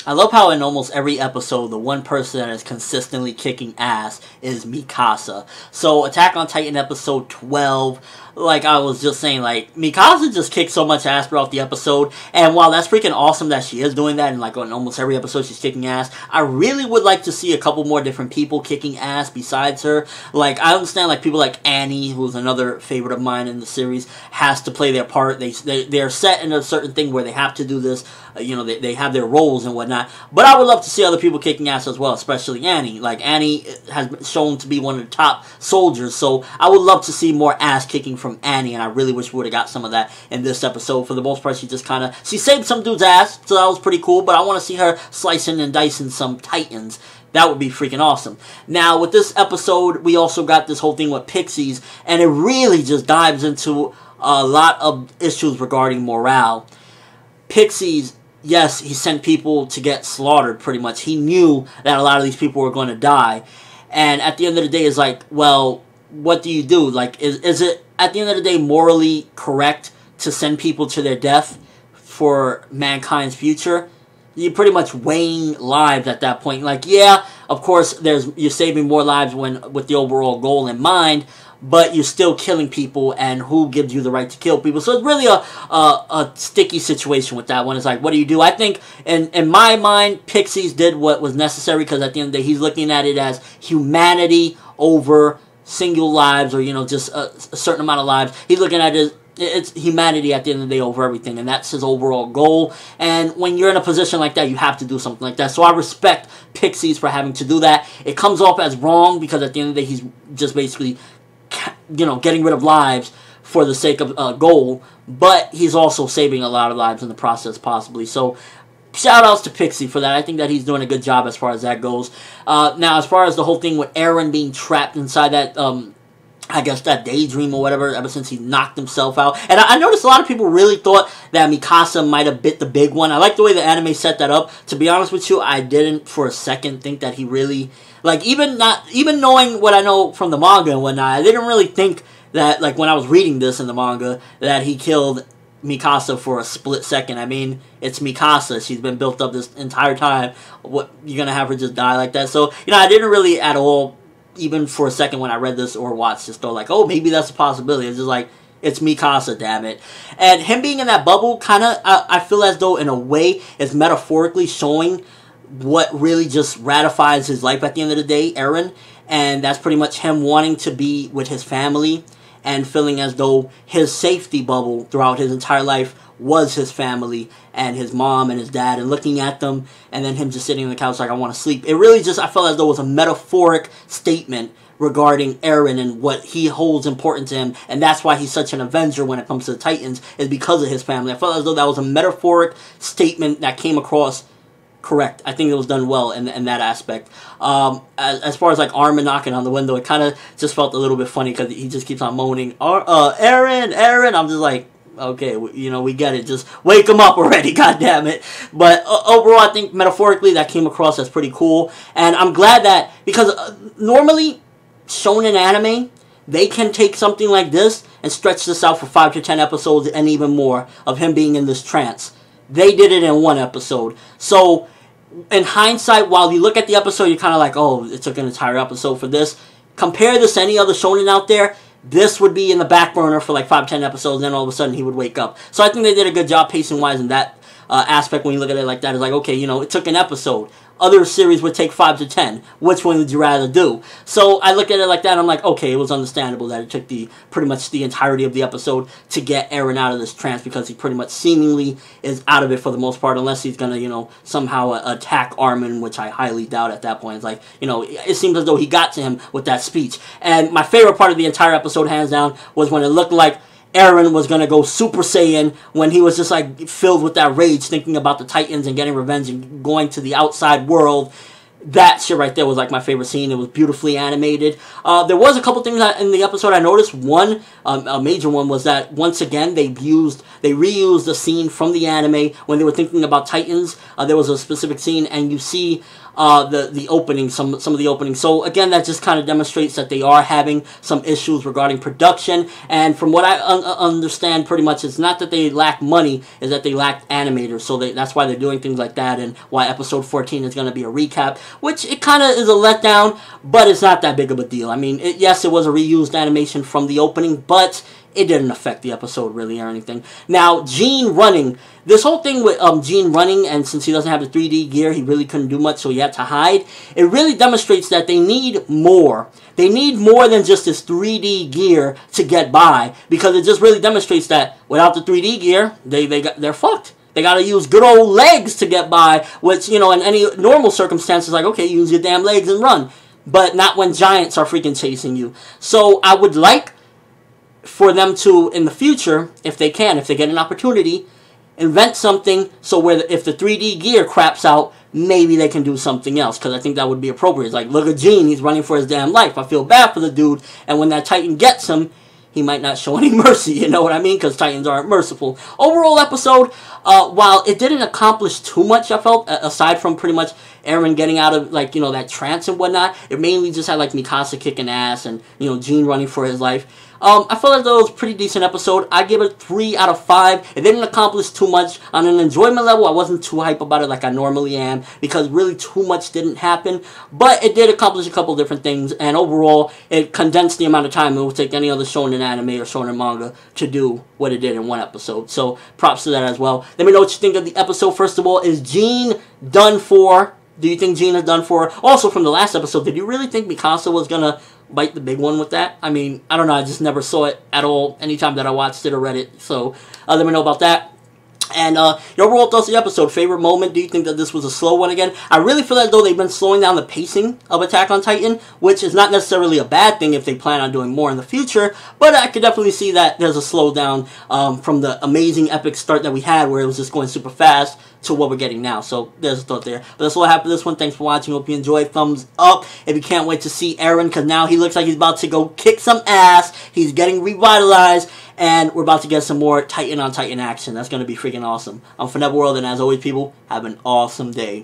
I love how in almost every episode, the one person that is consistently kicking ass is Mikasa. So, Attack on Titan episode 12, like I was just saying, like, Mikasa just kicked so much ass throughout the episode, and while that's freaking awesome that she is doing that, and like on almost every episode she's kicking ass, I really would like to see a couple more different people kicking ass besides her. Like, I understand, like, people like Annie, who's another favorite of mine in the series, has to play their part. They're set in a certain thing where they have to do this, you know, they have their roles and whatnot, but I would love to see other people kicking ass as well, especially Annie. Like, Annie has been shown to be one of the top soldiers, so I would love to see more ass kicking from Annie, and I really wish we would have got some of that in this episode. For the most part, she just kind of, she saved some dude's ass, so that was pretty cool, but I want to see her slicing and dicing some Titans. That would be freaking awesome. Now, with this episode, we also got this whole thing with Pixies, and it really just dives into a lot of issues regarding morale. Pixies, yes, he sent people to get slaughtered, pretty much. He knew that a lot of these people were going to die, and at the end of the day, it's like, well, what do you do? Like, is it, at the end of the day, morally correct to send people to their death for mankind's future? You're pretty much weighing lives at that point. Like, yeah, of course, you're saving more lives with the overall goal in mind, but you're still killing people, and who gives you the right to kill people? So it's really a sticky situation with that one. It's like, what do you do? I think, in my mind, Pixies did what was necessary, because at the end of the day, he's looking at it as humanity over single lives, or, you know, just a certain amount of lives. He's looking at it, it's humanity at the end of the day over everything, and that's his overall goal. And when you're in a position like that, you have to do something like that. So I respect Pixies for having to do that. It comes off as wrong, because at the end of the day, he's just basically, you know, getting rid of lives for the sake of a goal, but he's also saving a lot of lives in the process, possibly. So shout outs to Pixie for that. I think that he's doing a good job as far as that goes. Now, as far as the whole thing with Eren being trapped inside that, I guess, that daydream or whatever, ever since he knocked himself out. And I noticed a lot of people really thought that Mikasa might have bit the big one. I like the way the anime set that up. To be honest with you, I didn't for a second think that he really, like, even knowing what I know from the manga and whatnot, I didn't really think that, like, when I was reading this in the manga, that he killed Mikasa for a split second. I mean, it's Mikasa. She's been built up this entire time. What, you're gonna have her just die like that? So, you know, I didn't really at all, even for a second when I read this or watched this, thought like, oh, maybe that's a possibility. It's just like, it's Mikasa, damn it. And him being in that bubble, kind of, I feel as though in a way is metaphorically showing what really just ratifies his life at the end of the day, Eren. And that's pretty much him wanting to be with his family, and feeling as though his safety bubble throughout his entire life was his family and his mom and his dad, and looking at them, and then him just sitting on the couch like, I want to sleep. It really just, I felt as though it was a metaphoric statement regarding Eren and what he holds important to him, and that's why he's such an avenger when it comes to the Titans, is because of his family. I felt as though that was a metaphoric statement that came across correct. I think it was done well in that aspect. As far as like Armin knocking on the window, it kind of just felt a little bit funny, because he just keeps on moaning, Eren. I'm just like, okay, you know, we get it. Just wake him up already, god damn it. But overall, I think metaphorically that came across as pretty cool, and I'm glad that, because normally shonen anime, they can take something like this and stretch this out for 5 to 10 episodes and even more of him being in this trance. They did it in one episode. So, in hindsight, while you look at the episode, you're kind of like, oh, it took an entire episode for this. Compare this to any other shonen out there, this would be in the back burner for like 5, 10 episodes, and then all of a sudden he would wake up. So I think they did a good job pacing-wise in that aspect. When you look at it like that, it's like, okay, you know, it took an episode. Other series would take 5 to 10. Which one would you rather do? So I look at it like that, and I'm like, okay, it was understandable that it took pretty much the entirety of the episode to get Eren out of this trance, because he pretty much seemingly is out of it for the most part, unless he's gonna, you know, somehow attack Armin, which I highly doubt at that point. It's like, you know, it seems as though he got to him with that speech. And my favorite part of the entire episode, hands down, was when it looked like Eren was going to go Super Saiyan, when he was just like filled with that rage, thinking about the Titans and getting revenge and going to the outside world. that shit right there was like my favorite scene. It was beautifully animated. There was a couple things in the episode I noticed. One, a major one, was that once again they reused the scene from the anime when they were thinking about Titans. There was a specific scene, and you see the opening, some of the openings. So again, that just kind of demonstrates that they are having some issues regarding production. And from what I understand, pretty much, it's not that they lack money, is that they lack animators. So that's why they're doing things like that, and why episode 14 is going to be a recap, which it kind of is a letdown, but it's not that big of a deal. I mean, yes, it was a reused animation from the opening, but it didn't affect the episode really or anything. Now, Gene running. This whole thing with Gene running, and since he doesn't have the 3D gear, he really couldn't do much, so he had to hide. It really demonstrates that they need more. They need more than just this 3D gear to get by, because it just really demonstrates that without the 3D gear, they're fucked. They gotta use good old legs to get by, which, you know, in any normal circumstances, like, okay, use your damn legs and run. But not when giants are freaking chasing you. So I would like for them to, in the future, if they get an opportunity, invent something so where if the 3D gear craps out, maybe they can do something else, because I think that would be appropriate. It's like, look at Gene, he's running for his damn life. I feel bad for the dude, and when that Titan gets him, he might not show any mercy, you know what I mean? Because Titans aren't merciful. Overall episode, while it didn't accomplish too much, I felt, aside from pretty much Eren getting out of, like, you know, that trance and whatnot, it mainly just had, like, Mikasa kicking ass and, you know, Gene running for his life. I felt like that was a pretty decent episode. I give it 3 out of 5. It didn't accomplish too much. On an enjoyment level, I wasn't too hype about it like I normally am, because really too much didn't happen. But it did accomplish a couple different things, and overall, it condensed the amount of time it would take any other shonen anime or shonen manga to do what it did in one episode. So, props to that as well. Let me know what you think of the episode. First of all, is Gene done for? Do you think Gene is done for? Also, from the last episode, did you really think Mikasa was gonna bite the big one with that? I mean, I don't know. I just never saw it at all anytime that I watched it or read it. So, let me know about that. And your overall thoughts of the episode. Favorite moment? Do you think that this was a slow one again? I really feel as though they've been slowing down the pacing of Attack on Titan, which is not necessarily a bad thing if they plan on doing more in the future, but I could definitely see that there's a slowdown from the amazing epic start that we had, where it was just going super fast, to what we're getting now. So there's a thought there. But that's all I have for this one. Thanks for watching. Hope you enjoyed. Thumbs up if you can't wait to see Eren, because now he looks like he's about to go kick some ass. He's getting revitalized, and we're about to get some more Titan on Titan action. That's going to be freaking awesome. I'm ForneverWorld, and as always, people, have an awesome day.